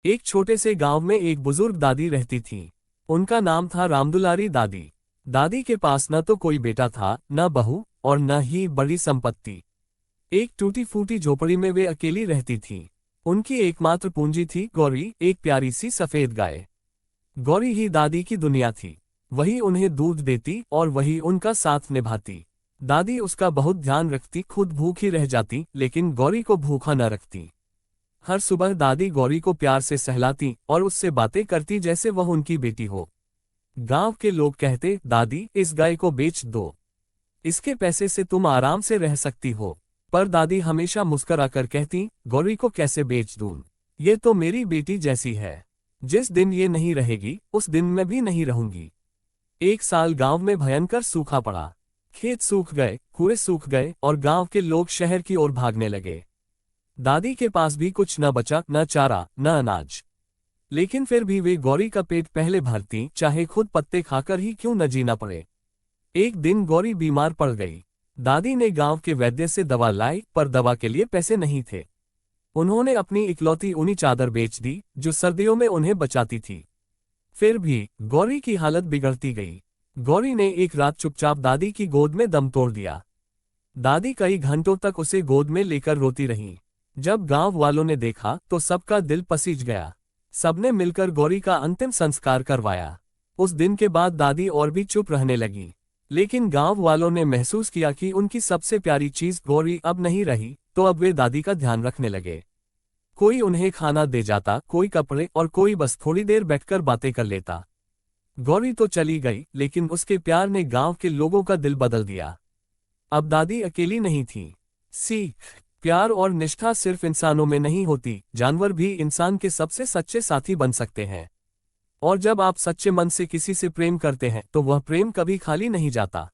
एक छोटे से गांव में एक बुजुर्ग दादी रहती थी। उनका नाम था रामदुलारी दादी। दादी के पास न तो कोई बेटा था, न बहू, और न ही बड़ी संपत्ति। एक टूटी फूटी झोपड़ी में वे अकेली रहती थीं। उनकी एकमात्र पूंजी थी गौरी, एक प्यारी सी सफेद गाय। गौरी ही दादी की दुनिया थी। वही उन्हें दूध देती और वही उनका साथ निभाती। दादी उसका बहुत ध्यान रखती, खुद भूखी रह जाती लेकिन गौरी को भूखा न रखती। हर सुबह दादी गौरी को प्यार से सहलाती और उससे बातें करती जैसे वह उनकी बेटी हो। गांव के लोग कहते, दादी इस गाय को बेच दो, इसके पैसे से तुम आराम से रह सकती हो। पर दादी हमेशा मुस्कुराकर कहती, गौरी को कैसे बेच दूं, ये तो मेरी बेटी जैसी है। जिस दिन ये नहीं रहेगी उस दिन मैं भी नहीं रहूंगी। एक साल गांव में भयंकर सूखा पड़ा। खेत सूख गए, कुएं सूख गए और गांव के लोग शहर की ओर भागने लगे। दादी के पास भी कुछ न बचा, न चारा न अनाज। लेकिन फिर भी वे गौरी का पेट पहले भरती, चाहे खुद पत्ते खाकर ही क्यों न जीना पड़े। एक दिन गौरी बीमार पड़ गई। दादी ने गांव के वैद्य से दवा लाई, पर दवा के लिए पैसे नहीं थे। उन्होंने अपनी इकलौती ऊनी चादर बेच दी जो सर्दियों में उन्हें बचाती थी। फिर भी गौरी की हालत बिगड़ती गई। गौरी ने एक रात चुपचाप दादी की गोद में दम तोड़ दिया। दादी कई घंटों तक उसे गोद में लेकर रोती रही। जब गांव वालों ने देखा तो सबका दिल पसीज गया। सबने मिलकर गौरी का अंतिम संस्कार करवाया। उस दिन के बाद दादी और भी चुप रहने लगी। लेकिन गांव वालों ने महसूस किया कि उनकी सबसे प्यारी चीज गौरी अब नहीं रही, तो अब वे दादी का ध्यान रखने लगे। कोई उन्हें खाना दे जाता, कोई कपड़े और कोई बस थोड़ी देर बैठकर बातें कर लेता। गौरी तो चली गई, लेकिन उसके प्यार ने गांव के लोगों का दिल बदल दिया। अब दादी अकेली नहीं थी। सीख, प्यार और निष्ठा सिर्फ इंसानों में नहीं होती, जानवर भी इंसान के सबसे सच्चे साथी बन सकते हैं। और जब आप सच्चे मन से किसी से प्रेम करते हैं तो वह प्रेम कभी खाली नहीं जाता।